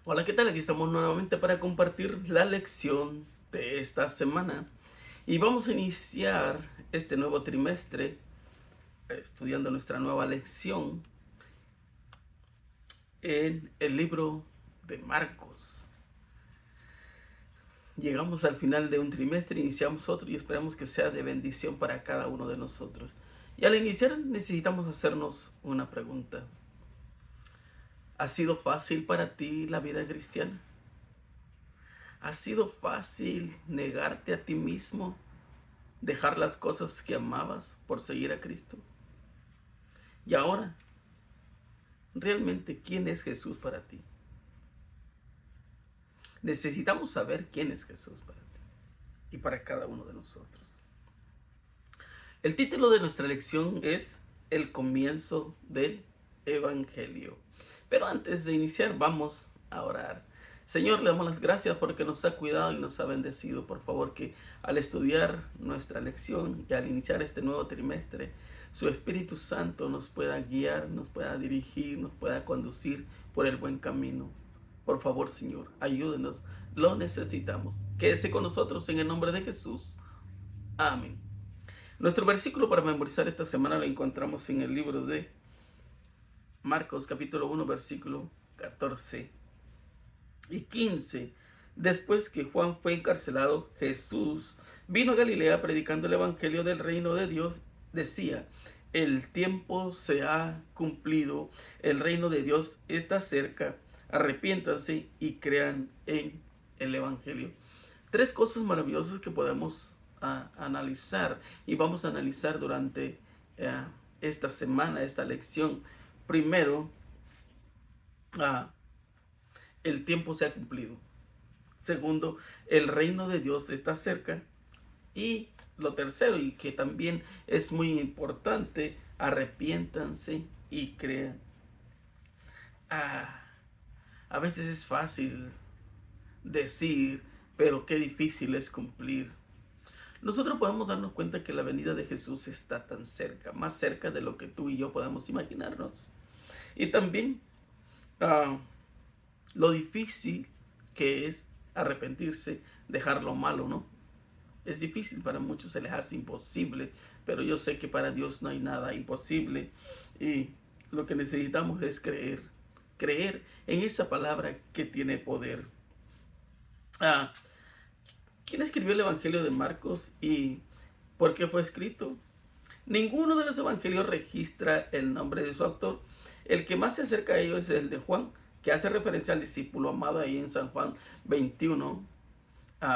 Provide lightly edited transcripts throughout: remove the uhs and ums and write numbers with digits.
Hola, ¿qué tal? Aquí estamos nuevamente para compartir la lección de esta semana y vamos a iniciar este nuevo trimestre estudiando nuestra nueva lección en el libro de Marcos. Llegamos al final de un trimestre, iniciamos otro y esperamos que sea de bendición para cada uno de nosotros. Y al iniciar necesitamos hacernos una pregunta. ¿Ha sido fácil para ti la vida cristiana? ¿Ha sido fácil negarte a ti mismo, dejar las cosas que amabas por seguir a Cristo? Y ahora, realmente, ¿quién es Jesús para ti? Necesitamos saber quién es Jesús para ti y para cada uno de nosotros. El título de nuestra lección es El comienzo del Evangelio. Pero antes de iniciar, vamos a orar. Señor, le damos las gracias porque nos ha cuidado y nos ha bendecido. Por favor, que al estudiar nuestra lección y al iniciar este nuevo trimestre, su Espíritu Santo nos pueda guiar, nos pueda dirigir, nos pueda conducir por el buen camino. Por favor, Señor, ayúdenos, lo necesitamos. Quédese con nosotros en el nombre de Jesús. Amén. Nuestro versículo para memorizar esta semana lo encontramos en el libro de Marcos capítulo 1 versículo 14 y 15. Después que Juan fue encarcelado, Jesús vino a Galilea predicando el evangelio del reino de Dios. Decía: el tiempo se ha cumplido, el reino de Dios está cerca, arrepiéntanse y crean en el evangelio. Tres cosas maravillosas que podemos analizar y vamos a analizar durante esta semana, esta lección. Primero, el tiempo se ha cumplido. Segundo, el reino de Dios está cerca. Y lo tercero, y que también es muy importante, arrepiéntanse y crean. A veces es fácil decir, pero qué difícil es cumplir. Nosotros podemos darnos cuenta que la venida de Jesús está tan cerca, más cerca de lo que tú y yo podemos imaginarnos. Y también lo difícil que es arrepentirse, dejar lo malo, ¿no? Es difícil para muchos, se les hace imposible, pero yo sé que para Dios no hay nada imposible y lo que necesitamos es creer en esa palabra que tiene poder. ¿Quién escribió el Evangelio de Marcos y por qué fue escrito? Ninguno de los evangelios registra el nombre de su autor. El que más se acerca a ello es el de Juan, que hace referencia al discípulo amado ahí en San Juan 21,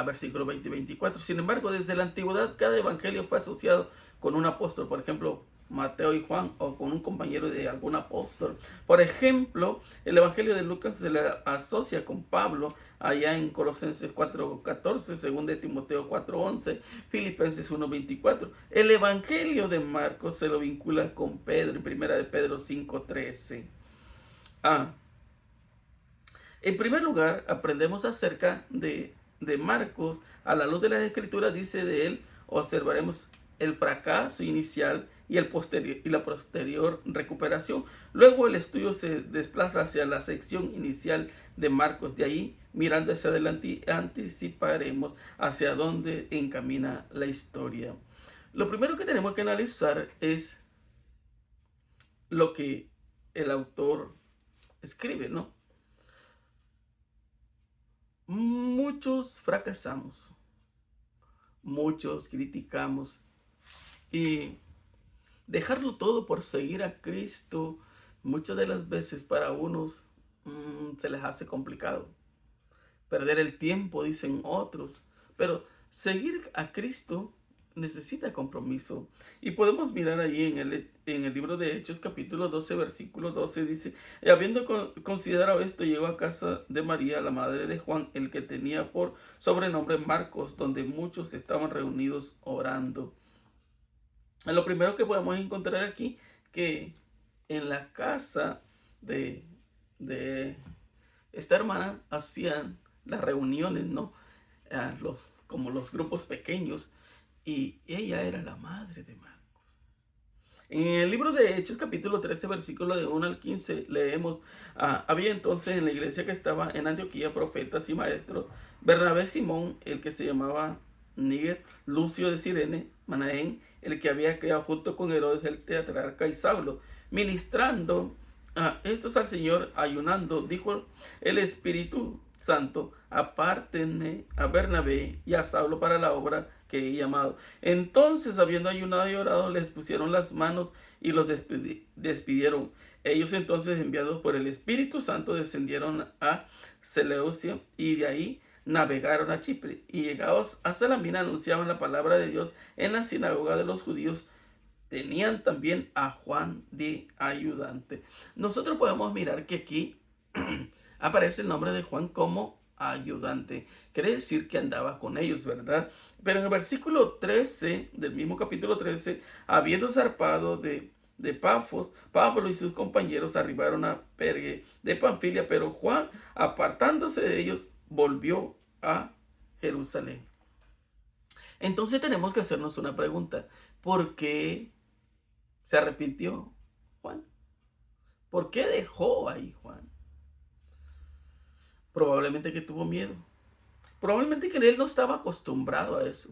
versículo 20 y 24. Sin embargo, desde la antigüedad, cada evangelio fue asociado con un apóstol. Por ejemplo, Mateo y Juan, o con un compañero de algún apóstol. Por ejemplo, el evangelio de Lucas se le asocia con Pablo allá en Colosenses 4:14, 2 de Timoteo 4:11, Filipenses 1:24. El evangelio de Marcos se lo vincula con Pedro en 1 de Pedro 5:13. En primer lugar, aprendemos acerca de Marcos. A la luz de las escrituras, dice de él, observaremos el fracaso inicial y la posterior recuperación. Luego el estudio se desplaza hacia la sección inicial de Marcos. De ahí, mirando hacia adelante, anticiparemos hacia dónde encamina la historia. Lo primero que tenemos que analizar es lo que el autor escribe, ¿no? Muchos fracasamos, muchos criticamos y dejarlo todo por seguir a Cristo muchas de las veces para unos se les hace complicado. Perder el tiempo, dicen otros, pero seguir a Cristo necesita compromiso. Y podemos mirar ahí en el libro de Hechos capítulo 12 versículo 12 dice: y habiendo considerado esto, llegó a casa de María, la madre de Juan, el que tenía por sobrenombre Marcos, donde muchos estaban reunidos orando. Lo primero que podemos encontrar aquí, que en la casa de esta hermana hacían las reuniones, ¿no? Como los grupos pequeños, y ella era la madre de Marcos. En el libro de Hechos, capítulo 13, versículo de 1 al 15, leemos, había entonces en la iglesia que estaba en Antioquía profetas y maestros, Bernabé, Simón, el que se llamaba Níger, Lucio de Cirene, Manaén, el que había criado junto con Herodes el tetrarca, y Saulo, ministrando estos al Señor, ayunando, dijo el Espíritu Santo, apártenme a Bernabé y a Saulo para la obra que he llamado. Entonces, habiendo ayunado y orado, les pusieron las manos y los despidieron. Ellos entonces, enviados por el Espíritu Santo, descendieron a Seleucia y de ahí navegaron a Chipre. Y llegados a Salamina, anunciaban la palabra de Dios en la sinagoga de los judíos. Tenían también a Juan de ayudante. Nosotros podemos mirar que aquí aparece el nombre de Juan como ayudante. Quiere decir que andaba con ellos, ¿verdad? Pero en el versículo 13 del mismo capítulo 13, habiendo zarpado de Pafos, Pablo y sus compañeros arribaron a Pergue de Panfilia, pero Juan, apartándose de ellos, volvió a Jerusalén. Entonces tenemos que hacernos una pregunta. ¿Por qué se arrepintió Juan? ¿Por qué dejó ahí Juan? Probablemente que tuvo miedo. Probablemente que él no estaba acostumbrado a eso.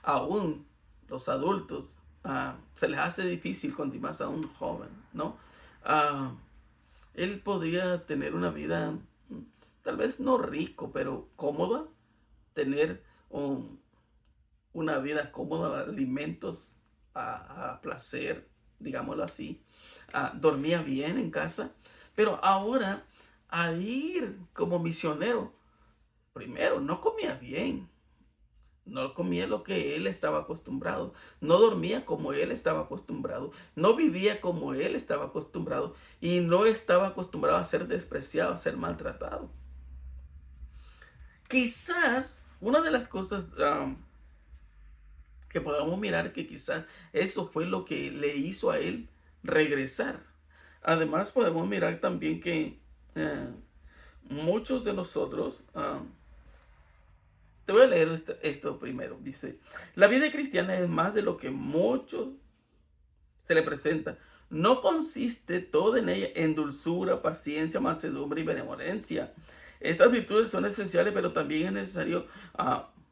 Aún los adultos se les hace difícil continuar a un joven, ¿no? Él podría tener una vida, tal vez no rico, pero cómoda. Tener una vida cómoda, alimentos a placer, digámoslo así. Dormía bien en casa. Pero ahora, a ir como misionero, primero, no comía bien. No comía lo que él estaba acostumbrado. No dormía como él estaba acostumbrado. No vivía como él estaba acostumbrado. Y no estaba acostumbrado a ser despreciado, a ser maltratado. Quizás una de las cosas que podamos mirar, que quizás eso fue lo que le hizo a él regresar. Además podemos mirar también que muchos de nosotros... te voy a leer esto primero. Dice, la vida cristiana es más de lo que muchos se le presenta. No consiste todo en ella en dulzura, paciencia, mansedumbre y benevolencia. Estas virtudes son esenciales, pero también es necesario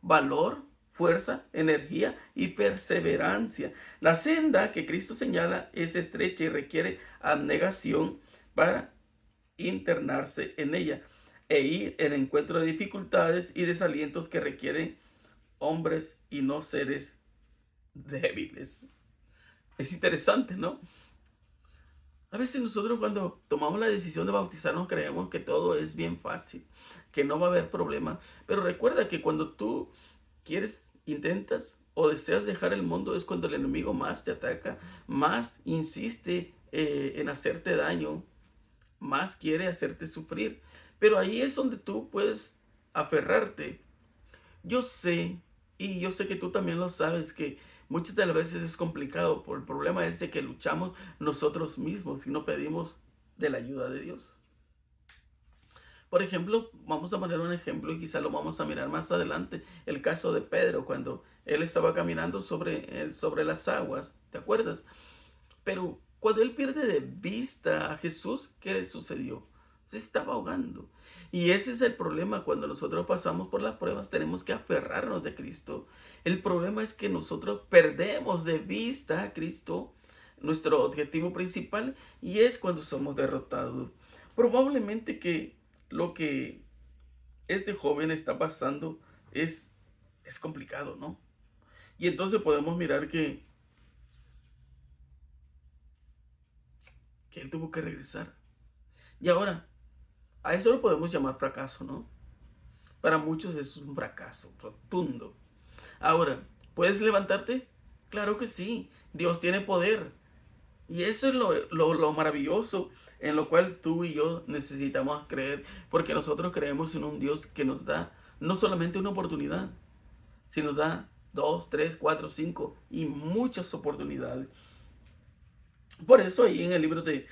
valor, fuerza, energía y perseverancia. La senda que Cristo señala es estrecha y requiere abnegación para internarse en ella e ir en encuentro de dificultades y desalientos que requieren hombres y no seres débiles. Es interesante, ¿no? A veces nosotros cuando tomamos la decisión de bautizarnos creemos que todo es bien fácil, que no va a haber problema. Pero recuerda que cuando tú quieres, intentas o deseas dejar el mundo es cuando el enemigo más te ataca, más insiste en hacerte daño, más quiere hacerte sufrir. Pero ahí es donde tú puedes aferrarte. Yo sé, y yo sé que tú también lo sabes, que muchas de las veces es complicado por el problema este que luchamos nosotros mismos y no pedimos de la ayuda de Dios. Por ejemplo, vamos a poner un ejemplo y quizá lo vamos a mirar más adelante. El caso de Pedro, cuando él estaba caminando sobre las aguas, ¿te acuerdas? Pero cuando él pierde de vista a Jesús, ¿qué le sucedió? Se estaba ahogando. Y ese es el problema cuando nosotros pasamos por las pruebas, tenemos que aferrarnos de Cristo. El problema es que nosotros perdemos de vista a Cristo, nuestro objetivo principal, y es cuando somos derrotados. Probablemente que lo que este joven está pasando es complicado, ¿no? Y entonces podemos mirar que él tuvo que regresar. Y ahora, a eso lo podemos llamar fracaso, ¿no? Para muchos es un fracaso rotundo. Ahora, ¿puedes levantarte? Claro que sí. Dios tiene poder. Y eso es lo maravilloso en lo cual tú y yo necesitamos creer. Porque nosotros creemos en un Dios que nos da no solamente una oportunidad, sino da 2, 3, 4, 5 y muchas oportunidades. Por eso ahí en el libro de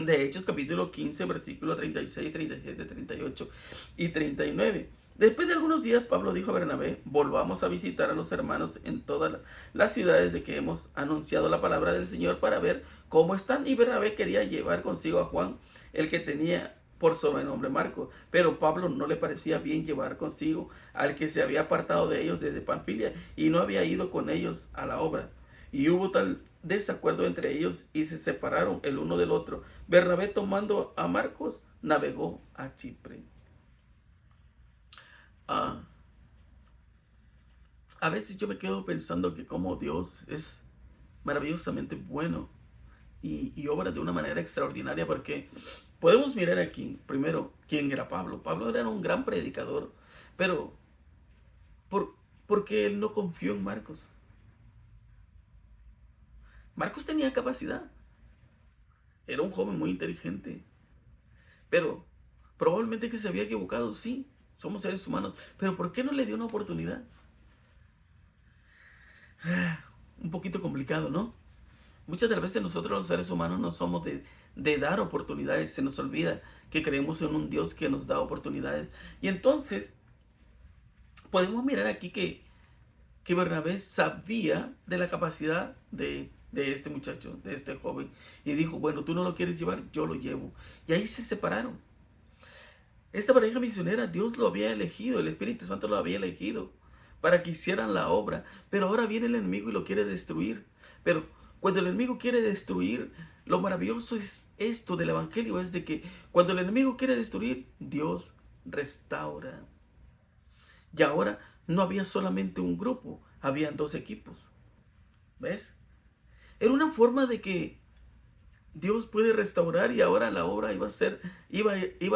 Hechos capítulo 15, versículo 36, 37, 38 y 39. Después de algunos días, Pablo dijo a Bernabé: volvamos a visitar a los hermanos en todas las ciudades de que hemos anunciado la palabra del Señor para ver cómo están. Y Bernabé quería llevar consigo a Juan, el que tenía por sobrenombre Marco, pero Pablo no le parecía bien llevar consigo al que se había apartado de ellos desde Panfilia y no había ido con ellos a la obra. Y hubo tal desacuerdo entre ellos y se separaron el uno del otro. Bernabé, tomando a Marcos, navegó a Chipre. A veces yo me quedo pensando que como Dios es maravillosamente bueno y obra de una manera extraordinaria, porque podemos mirar aquí, primero, quién era Pablo. Pablo era un gran predicador, pero ¿por, porque él no confió en Marcos? Marcos tenía capacidad, era un joven muy inteligente, pero probablemente que se había equivocado, sí, somos seres humanos, pero ¿por qué no le dio una oportunidad? Un poquito complicado, ¿no? Muchas de las veces nosotros los seres humanos no somos de dar oportunidades, se nos olvida que creemos en un Dios que nos da oportunidades. Y entonces podemos mirar aquí que Bernabé sabía de la capacidad de este muchacho, de este joven, y dijo: bueno, tú no lo quieres llevar, yo lo llevo. Y ahí se separaron. Esta pareja misionera, Dios lo había elegido, el Espíritu Santo lo había elegido para que hicieran la obra, pero ahora viene el enemigo y lo quiere destruir. Pero cuando el enemigo quiere destruir, lo maravilloso es esto del Evangelio, es de que cuando el enemigo quiere destruir, Dios restaura. Y ahora no había solamente un grupo, habían dos equipos. ¿Ves? Era una forma de que Dios puede restaurar y ahora la obra iba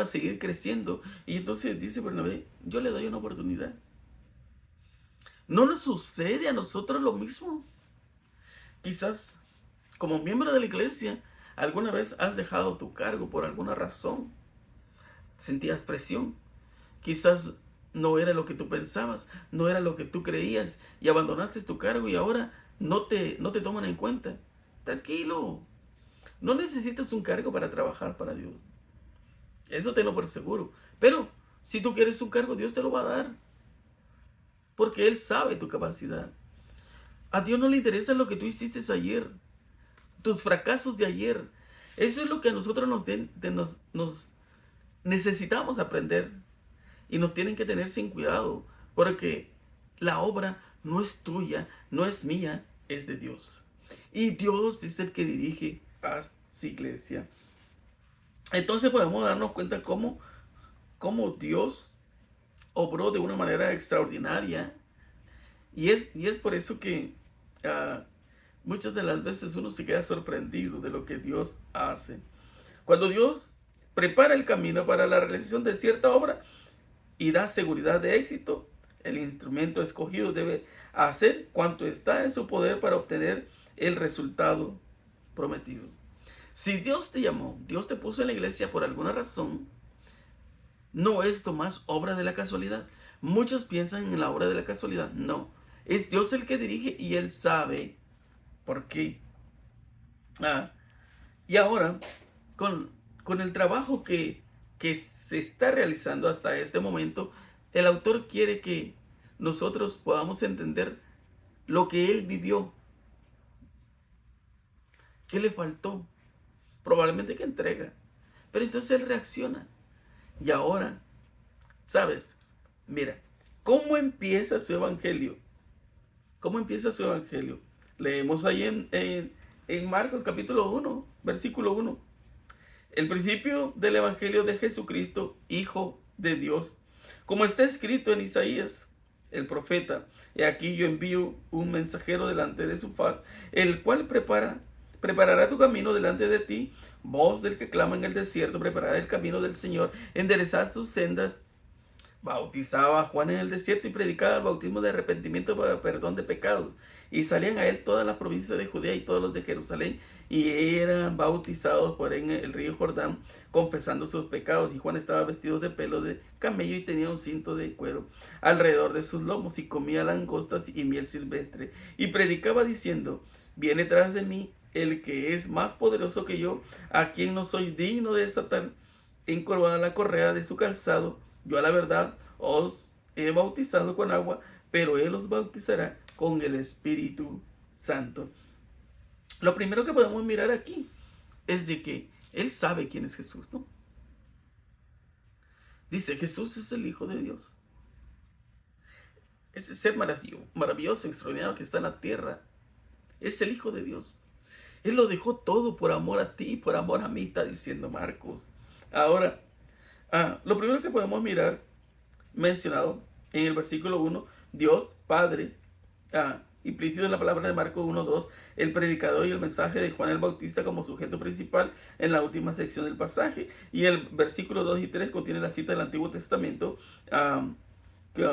a seguir creciendo. Y entonces dice Bernabé: yo le doy una oportunidad. ¿No nos sucede a nosotros lo mismo? Quizás como miembro de la iglesia, alguna vez has dejado tu cargo por alguna razón. Sentías presión. Quizás no era lo que tú pensabas, no era lo que tú creías y abandonaste tu cargo y ahora no te toman en cuenta. Tranquilo. No necesitas un cargo para trabajar para Dios. Eso tenlo por seguro. Pero si tú quieres un cargo, Dios te lo va a dar. Porque Él sabe tu capacidad. A Dios no le interesa lo que tú hiciste ayer. Tus fracasos de ayer. Eso es lo que a nosotros nos necesitamos aprender. Y nos tienen que tener sin cuidado. Porque la obra no es tuya, no es mía, es de Dios. Y Dios es el que dirige a su iglesia. Entonces podemos darnos cuenta cómo Dios obró de una manera extraordinaria. Y es por eso que muchas de las veces uno se queda sorprendido de lo que Dios hace. Cuando Dios prepara el camino para la realización de cierta obra y da seguridad de éxito, el instrumento escogido debe hacer cuanto está en su poder para obtener el resultado prometido. Si Dios te llamó, Dios te puso en la iglesia por alguna razón, no es más obra de la casualidad. Muchos piensan en la obra de la casualidad. No, es Dios el que dirige y Él sabe por qué. Y ahora, con el trabajo que se está realizando hasta este momento, el autor quiere que nosotros podamos entender lo que él vivió. ¿Qué le faltó? Probablemente que entrega. Pero entonces él reacciona. Y ahora, ¿sabes? Mira, ¿cómo empieza su evangelio? ¿Cómo empieza su evangelio? Leemos ahí en Marcos capítulo 1, versículo 1. El principio del evangelio de Jesucristo, Hijo de Dios. Como está escrito en Isaías, el profeta: y aquí yo envío un mensajero delante de su faz, el cual preparará tu camino delante de ti. Voz del que clama en el desierto, preparar el camino del Señor, enderezar sus sendas. Bautizaba a Juan en el desierto y predicaba el bautismo de arrepentimiento para perdón de pecados. Y salían a él todas las provincias de Judea y todos los de Jerusalén, y eran bautizados por en el río Jordán, confesando sus pecados. Y Juan estaba vestido de pelo de camello y tenía un cinto de cuero alrededor de sus lomos, y comía langostas y miel silvestre. Y predicaba diciendo: viene tras de mí el que es más poderoso que yo, a quien no soy digno de desatar encorvada la correa de su calzado. Yo a la verdad os he bautizado con agua, pero Él os bautizará con el Espíritu Santo. Lo primero que podemos mirar aquí es de que Él sabe quién es Jesús, ¿no? Dice, Jesús es el Hijo de Dios. Ese ser maravilloso, extraordinario que está en la tierra, es el Hijo de Dios. Él lo dejó todo por amor a ti, por amor a mí, está diciendo Marcos. Ahora, lo primero que podemos mirar, mencionado en el versículo 1, Dios, Padre, implícito en la palabra de Marcos 1:2, el predicador y el mensaje de Juan el Bautista como sujeto principal en la última sección del pasaje. Y el versículo 2 y 3 contiene la cita del Antiguo Testamento, que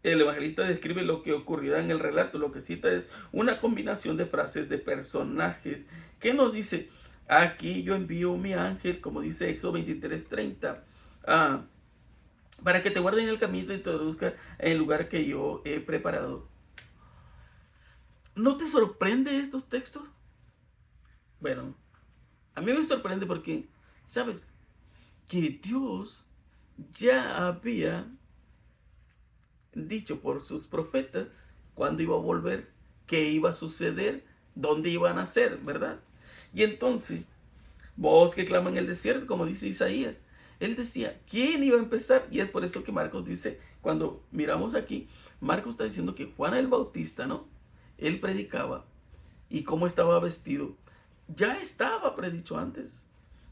el evangelista describe lo que ocurrirá en el relato. Lo que cita es una combinación de frases de personajes. ¿Qué nos dice? Aquí yo envío mi ángel, como dice Éxodo 23:30, para que te guarde en el camino y te introduzca en el lugar que yo he preparado. ¿No te sorprende estos textos? Bueno, a mí me sorprende porque, ¿sabes? Que Dios ya había dicho por sus profetas cuándo iba a volver, qué iba a suceder, dónde iba a nacer, ¿verdad? Y entonces, voz que clama en el desierto, como dice Isaías, él decía, ¿quién iba a empezar? Y es por eso que Marcos dice, cuando miramos aquí, Marcos está diciendo que Juan el Bautista, ¿no? Él predicaba y cómo estaba vestido. Ya estaba predicho antes.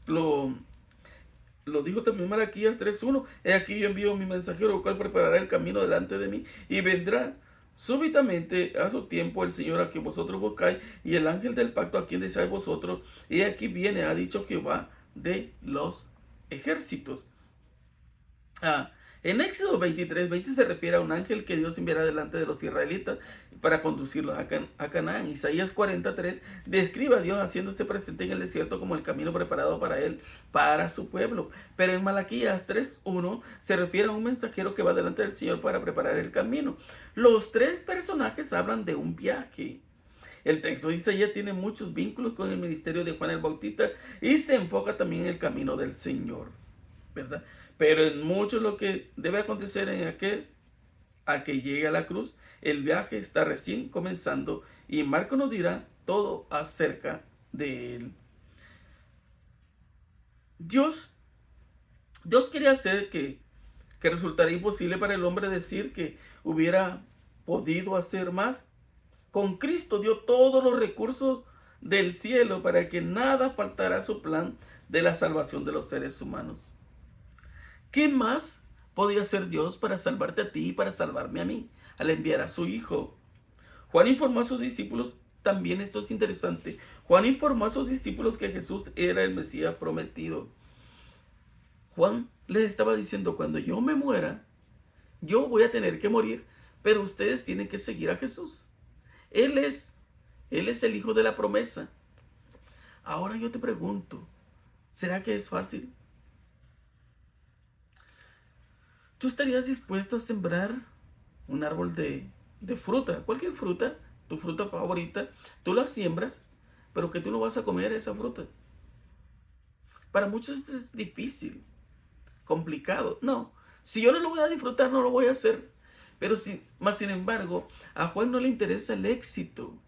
Lo dijo también Malaquías 3:1. He aquí yo envío mi mensajero, el cual preparará el camino delante de mí, y vendrá súbitamente a su tiempo el Señor a quien vosotros buscáis, y el ángel del pacto a quien deseáis vosotros. Y aquí viene, ha dicho Jehová de los ejércitos. En Éxodo 23:20 se refiere a un ángel que Dios enviará delante de los israelitas para conducirlos a Canaán. Isaías 43 describe a Dios haciéndose presente en el desierto como el camino preparado para él, para su pueblo. Pero en Malaquías 3:1 se refiere a un mensajero que va delante del Señor para preparar el camino. Los tres personajes hablan de un viaje. El texto de Isaías tiene muchos vínculos con el ministerio de Juan el Bautista y se enfoca también en el camino del Señor, ¿verdad? Pero en mucho lo que debe acontecer en aquel a que llegue a la cruz, el viaje está recién comenzando y Marco nos dirá todo acerca de él. Dios quería hacer que resultara imposible para el hombre decir que hubiera podido hacer más. Con Cristo dio todos los recursos del cielo para que nada faltara a su plan de la salvación de los seres humanos. ¿Qué más podía hacer Dios para salvarte a ti y para salvarme a mí al enviar a su Hijo? Juan informó a sus discípulos, también esto es interesante, Juan informó a sus discípulos que Jesús era el Mesías prometido. Juan les estaba diciendo, cuando yo me muera, yo voy a tener que morir, pero ustedes tienen que seguir a Jesús. Él es el Hijo de la promesa. Ahora yo te pregunto, ¿será que es fácil? ¿Tú estarías dispuesto a sembrar un árbol de fruta, cualquier fruta, tu fruta favorita? Tú la siembras, pero que tú no vas a comer esa fruta. Para muchos es difícil, complicado. No, si yo no lo voy a disfrutar, no lo voy a hacer. Pero más sin embargo, a Juan no le interesa el éxito,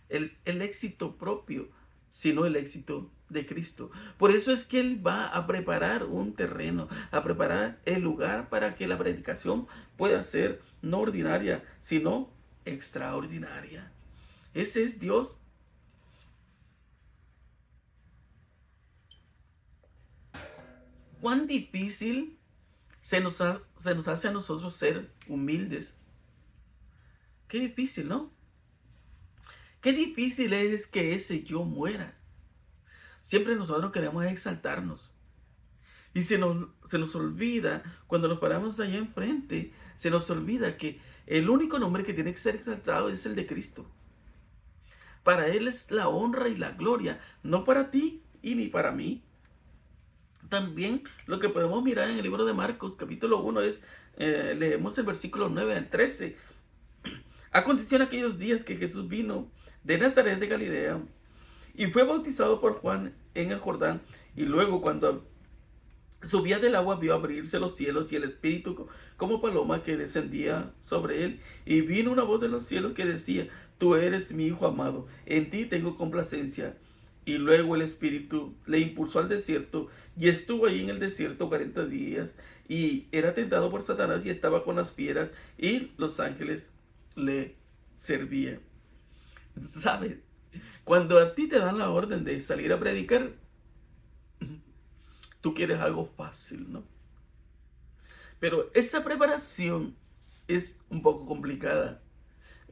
el éxito propio, sino el éxito de Cristo. Por eso es que Él va a preparar un terreno, a preparar el lugar para que la predicación pueda ser no ordinaria, sino extraordinaria. Ese es Dios. ¿Cuán difícil se nos hace a nosotros ser humildes? Qué difícil, ¿no? Qué difícil es que ese yo muera. Siempre nosotros queremos exaltarnos. Y se nos olvida, cuando nos paramos allá enfrente, se nos olvida que el único nombre que tiene que ser exaltado es el de Cristo. Para Él es la honra y la gloria, no para ti y ni para mí. También lo que podemos mirar en el libro de Marcos, capítulo 1, es, leemos el versículo 9 al 13. Aconteció en aquellos días que Jesús vino de Nazaret de Galilea y fue bautizado por Juan en el Jordán, y luego cuando subía del agua, vio abrirse los cielos y el Espíritu como paloma que descendía sobre él. Y vino una voz de los cielos que decía: Tú eres mi Hijo amado, en ti tengo complacencia. Y luego el Espíritu le impulsó al desierto y estuvo ahí en el desierto 40 días y era tentado por Satanás y estaba con las fieras y los ángeles le servían. ¿Sabes? Cuando a ti te dan la orden de salir a predicar, tú quieres algo fácil, ¿no? Pero esa preparación es un poco complicada,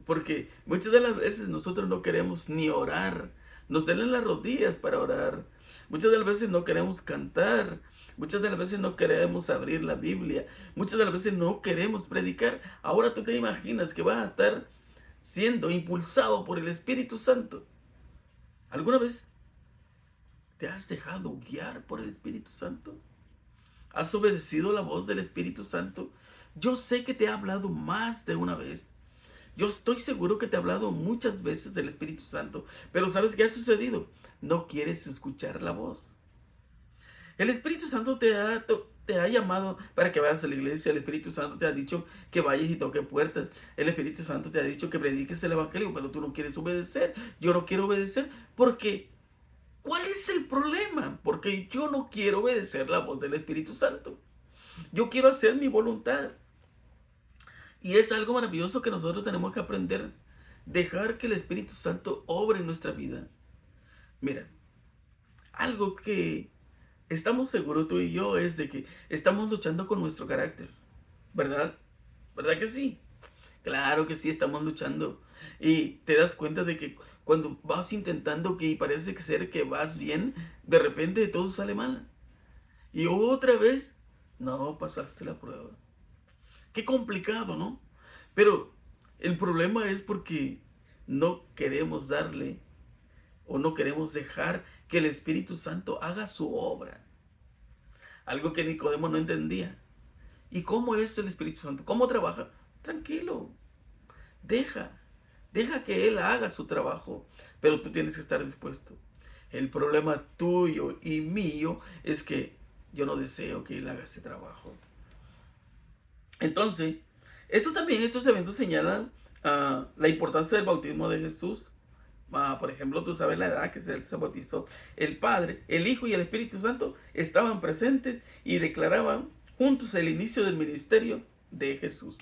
porque muchas de las veces nosotros no queremos ni orar, nos duelen las rodillas para orar, muchas de las veces no queremos cantar, muchas de las veces no queremos abrir la Biblia, muchas de las veces no queremos predicar. Ahora tú te imaginas que vas a estar siendo impulsado por el Espíritu Santo. ¿Alguna vez te has dejado guiar por el Espíritu Santo? ¿Has obedecido la voz del Espíritu Santo? Yo sé que te ha hablado más de una vez. Yo estoy seguro que te ha hablado muchas veces del Espíritu Santo. Pero ¿sabes qué ha sucedido? No quieres escuchar la voz. El Espíritu Santo te ha llamado para que vayas a la iglesia. El Espíritu Santo te ha dicho que vayas y toques puertas. El Espíritu Santo te ha dicho que prediques el Evangelio, pero tú no quieres obedecer. Yo no quiero obedecer porque ¿cuál es el problema? Porque yo no quiero obedecer la voz del Espíritu Santo. Yo quiero hacer mi voluntad. Y es algo maravilloso que nosotros tenemos que aprender. Dejar que el Espíritu Santo obre en nuestra vida. Mira, algo que estamos seguros tú y yo es de que estamos luchando con nuestro carácter. ¿Verdad? ¿Verdad que sí? Claro que sí, estamos luchando. Y te das cuenta de que cuando vas intentando que parece que ser que vas bien, de repente todo sale mal. Y otra vez, no pasaste la prueba. Qué complicado, ¿no? Pero el problema es porque no queremos darle o no queremos dejar que el Espíritu Santo haga su obra. Algo que Nicodemo no entendía. ¿Y cómo es el Espíritu Santo? ¿Cómo trabaja? Tranquilo. Deja. Deja que Él haga su trabajo. Pero tú tienes que estar dispuesto. El problema tuyo y mío es que yo no deseo que Él haga ese trabajo. Entonces, estos eventos señalan la importancia del bautismo de Jesús. Por ejemplo, tú sabes la edad que se bautizó. El Padre, el Hijo y el Espíritu Santo estaban presentes y declaraban juntos el inicio del ministerio de Jesús.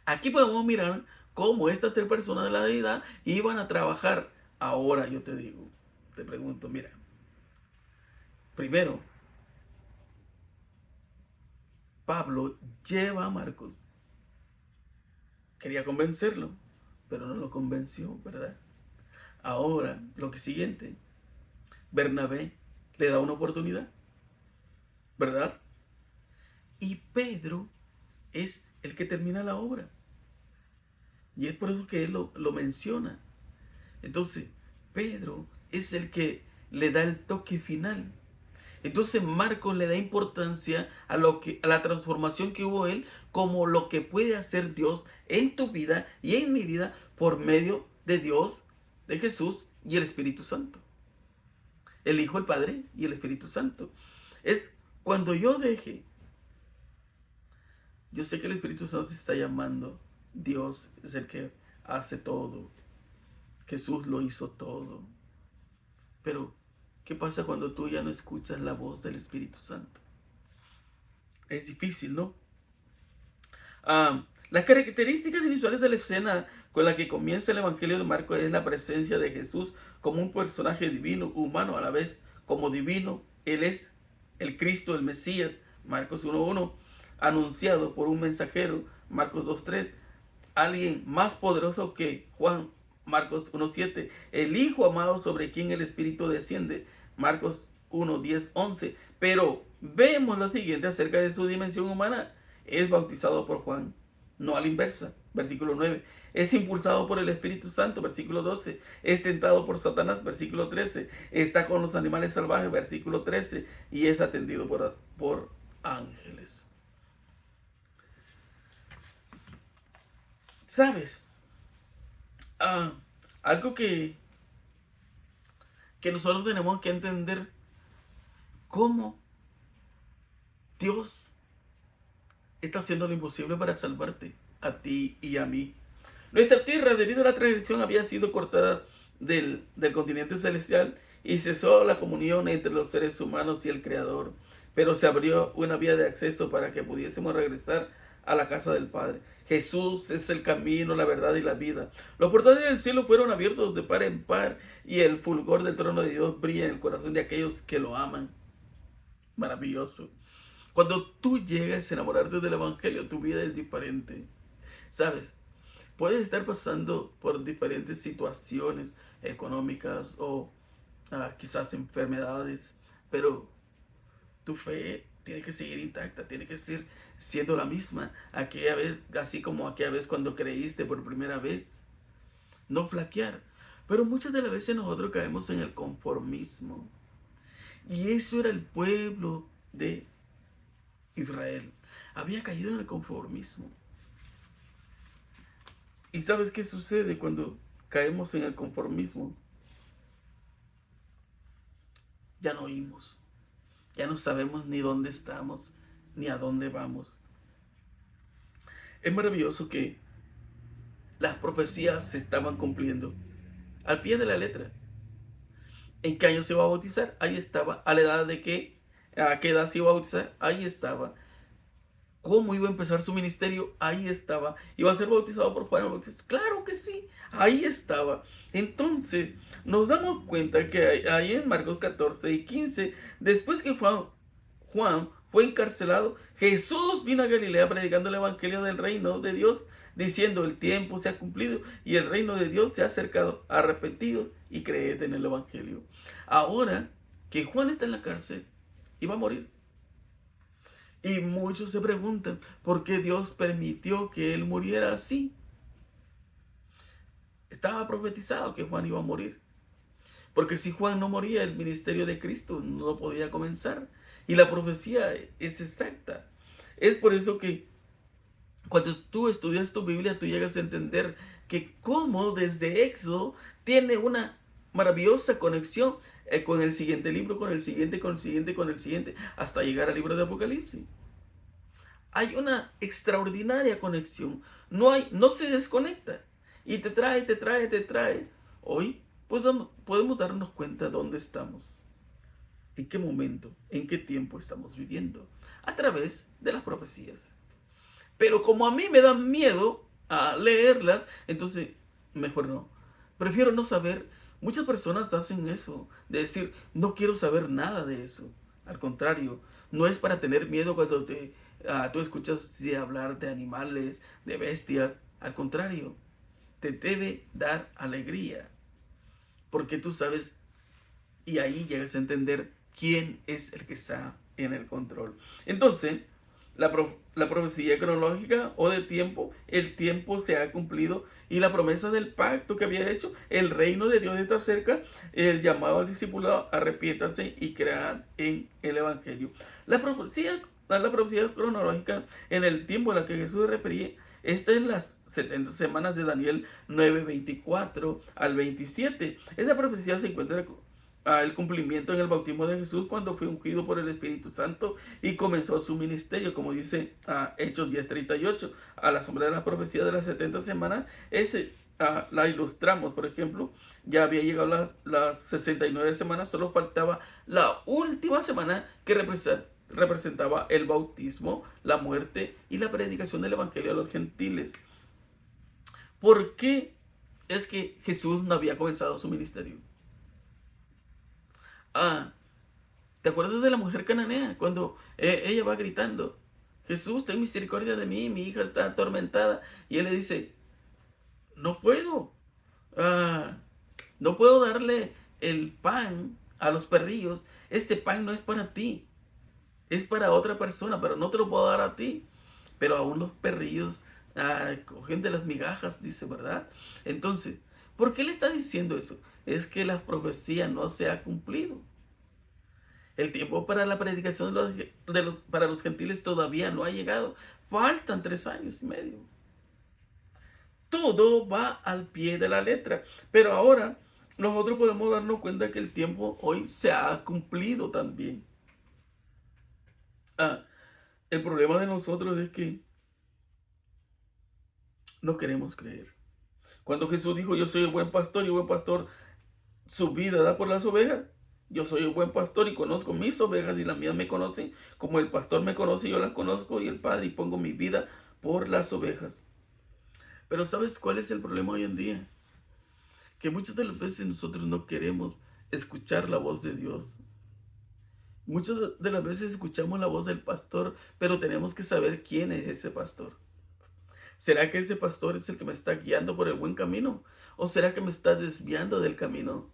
Aquí podemos mirar cómo estas tres personas de la deidad iban a trabajar. Ahora yo te digo, te pregunto, mira, primero, Pablo lleva a Marcos. Quería convencerlo, pero no lo convenció, ¿verdad? Ahora, lo que siguiente, Bernabé le da una oportunidad, ¿verdad? Y Pedro es el que termina la obra. Y es por eso que él lo menciona. Entonces, Pedro es el que le da el toque final. Entonces Marcos le da importancia a la transformación que hubo él, como lo que puede hacer Dios en tu vida y en mi vida por medio de Dios, de Jesús y el Espíritu Santo. El Hijo, el Padre y el Espíritu Santo. Es cuando yo deje, yo sé que el Espíritu Santo te está llamando. Dios es el que hace todo. Jesús lo hizo todo. Pero, ¿qué pasa cuando tú ya no escuchas la voz del Espíritu Santo? Es difícil, ¿no? Las características visuales de la escena con la que comienza el Evangelio de Marcos es la presencia de Jesús como un personaje divino, humano a la vez, como divino. Él es el Cristo, el Mesías, Marcos 1:1, anunciado por un mensajero, Marcos 2:3, alguien más poderoso que Juan, Marcos 1:7, el Hijo amado sobre quien el Espíritu desciende, Marcos 1:10-11. Pero vemos lo siguiente acerca de su dimensión humana: es bautizado por Juan, no a la inversa, versículo 9. Es impulsado por el Espíritu Santo, versículo 12. Es tentado por Satanás, versículo 13. Está con los animales salvajes, versículo 13. Y es atendido por ángeles. ¿Sabes? Algo que nosotros tenemos que entender: cómo Dios está haciendo lo imposible para salvarte a ti y a mí. Nuestra tierra, debido a la transgresión, había sido cortada del continente celestial y cesó la comunión entre los seres humanos y el Creador. Pero se abrió una vía de acceso para que pudiésemos regresar a la casa del Padre. Jesús es el camino, la verdad y la vida. Los portales del cielo fueron abiertos de par en par y el fulgor del trono de Dios brilla en el corazón de aquellos que lo aman. Maravilloso. Cuando tú llegas a enamorarte del Evangelio, tu vida es diferente. ¿Sabes? Puedes estar pasando por diferentes situaciones económicas o quizás enfermedades, pero tu fe tiene que seguir intacta, tiene que seguir siendo la misma aquella vez, así como aquella vez cuando creíste por primera vez. No flaquear. Pero muchas de las veces nosotros caemos en el conformismo. Y eso era el pueblo de Israel. Había caído en el conformismo. ¿Y sabes qué sucede cuando caemos en el conformismo? Ya no oímos. Ya no sabemos ni dónde estamos, ni a dónde vamos. Es maravilloso que las profecías se estaban cumpliendo al pie de la letra. ¿En qué año se iba a bautizar? Ahí estaba. ¿A la edad de qué? ¿A qué edad se iba a bautizar? Ahí estaba. ¿Cómo iba a empezar su ministerio? Ahí estaba. ¿Iba a ser bautizado por Juan el Bautista? Claro que sí, ahí estaba. Entonces, nos damos cuenta que ahí en Marcos 14 y 15, después que Juan fue encarcelado, Jesús vino a Galilea predicando el evangelio del reino de Dios, diciendo: el tiempo se ha cumplido y el reino de Dios se ha acercado. Arrepentidos y creed en el evangelio. Ahora que Juan está en la cárcel y va a morir, y muchos se preguntan por qué Dios permitió que él muriera así. Estaba profetizado que Juan iba a morir. Porque si Juan no moría, el ministerio de Cristo no podía comenzar. Y la profecía es exacta. Es por eso que cuando tú estudias tu Biblia, tú llegas a entender que cómo desde Éxodo tiene una maravillosa conexión con el siguiente libro, con el siguiente, con el siguiente, con el siguiente, hasta llegar al libro de Apocalipsis. Hay una extraordinaria conexión. No se desconecta. Y te trae, te trae, te trae. Hoy podemos darnos cuenta de dónde estamos. En qué momento, en qué tiempo estamos viviendo. A través de las profecías. Pero como a mí me da miedo a leerlas, entonces mejor no. Prefiero no saber. Muchas personas hacen eso, de decir: no quiero saber nada de eso. Al contrario, no es para tener miedo cuando tú escuchas de hablar de animales, de bestias. Al contrario, te debe dar alegría. Porque tú sabes, y ahí llegas a entender quién es el que está en el control. Entonces, la profecía cronológica o de tiempo, el tiempo se ha cumplido y la promesa del pacto que había hecho, el reino de Dios está cerca, el llamado al discipulado: arrepiéntanse y crean en el evangelio. La profecía cronológica en el tiempo a la que Jesús se refería, esta es las 70 semanas de Daniel 9:24 al 27. Esa profecía se encuentra el cumplimiento en el bautismo de Jesús cuando fue ungido por el Espíritu Santo y comenzó su ministerio, como dice Hechos 10:38. A la sombra de la profecía de las 70 semanas, la ilustramos. Por ejemplo, ya había llegado las 69 semanas, solo faltaba la última semana que representaba el bautismo, la muerte y la predicación del evangelio a los gentiles. ¿Por qué es que Jesús no había comenzado su ministerio? ¿Te acuerdas de la mujer cananea? Cuando ella va gritando: Jesús, ten misericordia de mí, mi hija está atormentada. Y él le dice: no puedo. No puedo darle el pan a los perrillos. Este pan no es para ti. Es para otra persona, pero no te lo puedo dar a ti. Pero aún los perrillos cogen de las migajas, dice, ¿verdad? Entonces, ¿por qué le está diciendo eso? Es que la profecía no se ha cumplido. El tiempo para la predicación para los gentiles todavía no ha llegado. Faltan 3 años y medio. Todo va al pie de la letra. Pero ahora nosotros podemos darnos cuenta que el tiempo hoy se ha cumplido también. Ah, el problema de nosotros es que no queremos creer. Cuando Jesús dijo, yo soy el buen pastor y el buen pastor su vida da por las ovejas. Yo soy el buen pastor y conozco mis ovejas y las mías me conocen. Como el pastor me conoce, yo las conozco y el Padre y pongo mi vida por las ovejas. Pero ¿sabes cuál es el problema hoy en día? Que muchas de las veces nosotros no queremos escuchar la voz de Dios. Muchas de las veces escuchamos la voz del pastor, pero tenemos que saber quién es ese pastor. ¿Será que ese pastor es el que me está guiando por el buen camino? ¿O será que me está desviando del camino?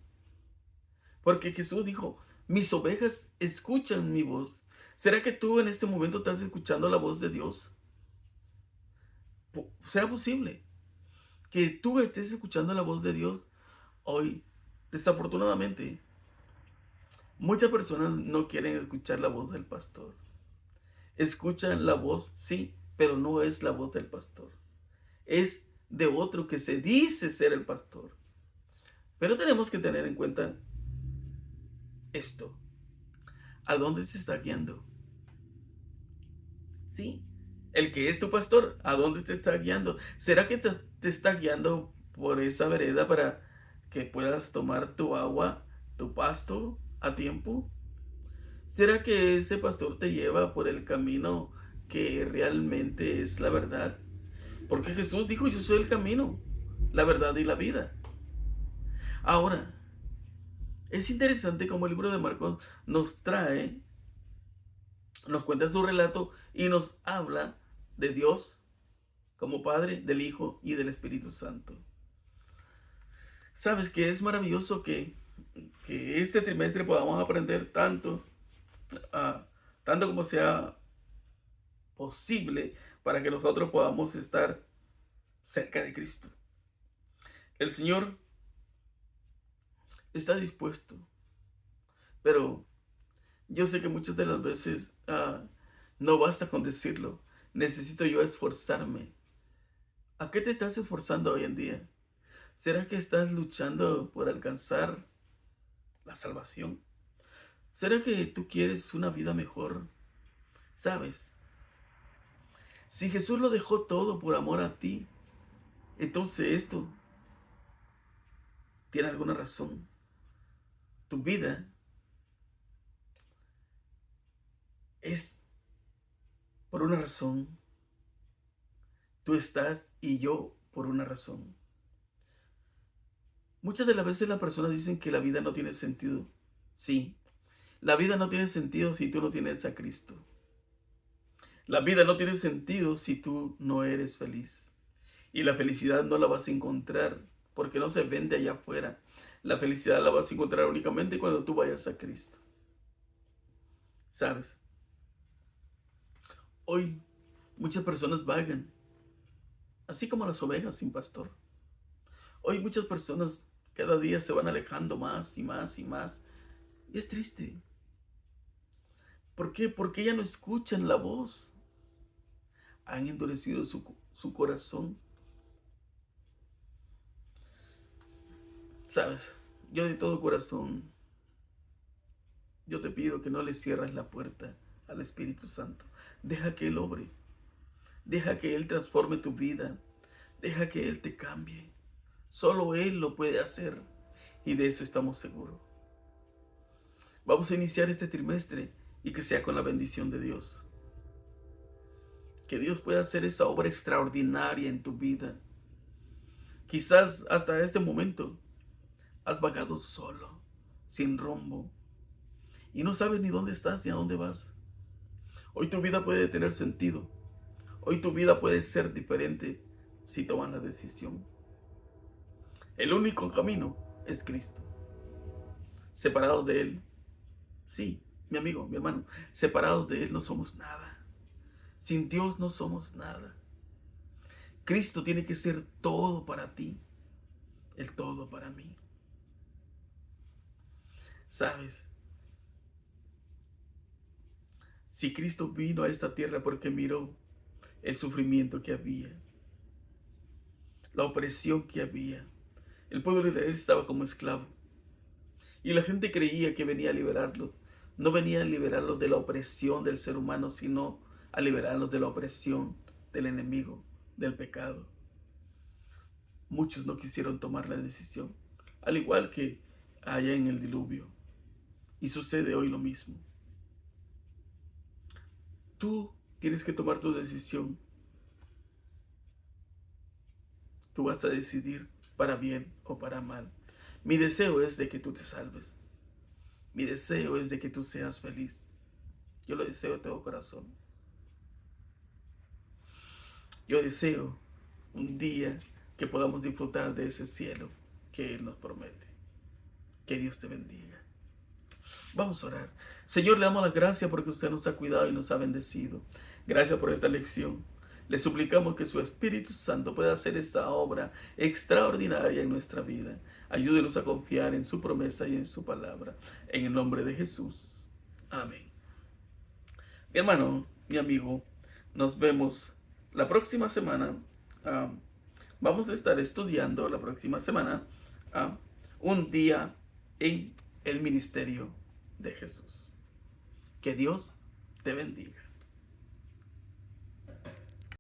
Porque Jesús dijo, mis ovejas escuchan mi voz. ¿Será que tú en este momento estás escuchando la voz de Dios? ¿Será posible que tú estés escuchando la voz de Dios hoy? Desafortunadamente, muchas personas no quieren escuchar la voz del pastor. Escuchan la voz, sí, pero no es la voz del pastor. Es de otro que se dice ser el pastor. Pero tenemos que tener en cuenta esto. ¿A dónde se está guiando? Sí, el que es tu pastor, ¿a dónde te está guiando? ¿Será que te está guiando por esa vereda para que puedas tomar tu agua, tu pasto a tiempo? ¿Será que ese pastor te lleva por el camino que realmente es la verdad? Porque Jesús dijo, yo soy el camino, la verdad y la vida. Ahora, es interesante como el libro de Marcos nos cuenta su relato y nos habla de Dios como Padre, del Hijo y del Espíritu Santo. Sabes que es maravilloso que este trimestre podamos aprender ah, tanto como sea posible para que nosotros podamos estar cerca de Cristo. El Señor está dispuesto, pero yo sé que muchas de las veces no basta con decirlo. Necesito yo esforzarme. ¿A qué te estás esforzando hoy en día? ¿Será que estás luchando por alcanzar la salvación? ¿Será que tú quieres una vida mejor? ¿Sabes? Si Jesús lo dejó todo por amor a ti, entonces esto tiene alguna razón. Tu vida es por una razón. Tú estás y yo por una razón. Muchas de las veces las personas dicen que la vida no tiene sentido. Sí, la vida no tiene sentido si tú no tienes a Cristo. La vida no tiene sentido si tú no eres feliz. Y la felicidad no la vas a encontrar porque no se vende allá afuera. La felicidad la vas a encontrar únicamente cuando tú vayas a Cristo. ¿Sabes? Hoy muchas personas vagan, así como las ovejas sin pastor. Hoy muchas personas cada día se van alejando más y más y más. Y es triste. ¿Por qué? Porque ya no escuchan la voz. Han endurecido su corazón. ¿Sabes? Yo de todo corazón, yo te pido que no le cierres la puerta al Espíritu Santo. Deja que Él obre. Deja que Él transforme tu vida. Deja que Él te cambie. Solo Él lo puede hacer. Y de eso estamos seguros. Vamos a iniciar este trimestre y que sea con la bendición de Dios. Que Dios pueda hacer esa obra extraordinaria en tu vida. Quizás hasta este momento has vagado solo, sin rumbo, y no sabes ni dónde estás ni a dónde vas. Hoy tu vida puede tener sentido. Hoy tu vida puede ser diferente si tomas la decisión. El único camino es Cristo. Separados de Él, sí, mi amigo, mi hermano, separados de Él no somos nada. Sin Dios no somos nada. Cristo tiene que ser todo para ti, el todo para mí. ¿Sabes? Si Cristo vino a esta tierra porque miró el sufrimiento que había, la opresión que había, el pueblo de Israel estaba como esclavo y la gente creía que venía a liberarlos. no venía a liberarlos de la opresión del ser humano, sino a liberarlos de la opresión del enemigo, del pecado. Muchos no quisieron tomar la decisión, al igual que allá en el diluvio. Y sucede hoy lo mismo. Tú tienes que tomar tu decisión. Tú vas a decidir para bien o para mal. Mi deseo es de que tú te salves. Mi deseo es de que tú seas feliz. Yo lo deseo de todo corazón. Yo deseo un día que podamos disfrutar de ese cielo que Él nos promete. Que Dios te bendiga. Vamos a orar. Señor, le damos las gracias porque usted nos ha cuidado y nos ha bendecido. Gracias por esta lección. Le suplicamos que su Espíritu Santo pueda hacer esta obra extraordinaria en nuestra vida. Ayúdenos a confiar en su promesa y en su palabra. En el nombre de Jesús. Amén. Mi hermano, mi amigo, nos vemos la próxima semana. Vamos a estar estudiando la próxima semana un día en el ministerio de Jesús. Que Dios te bendiga.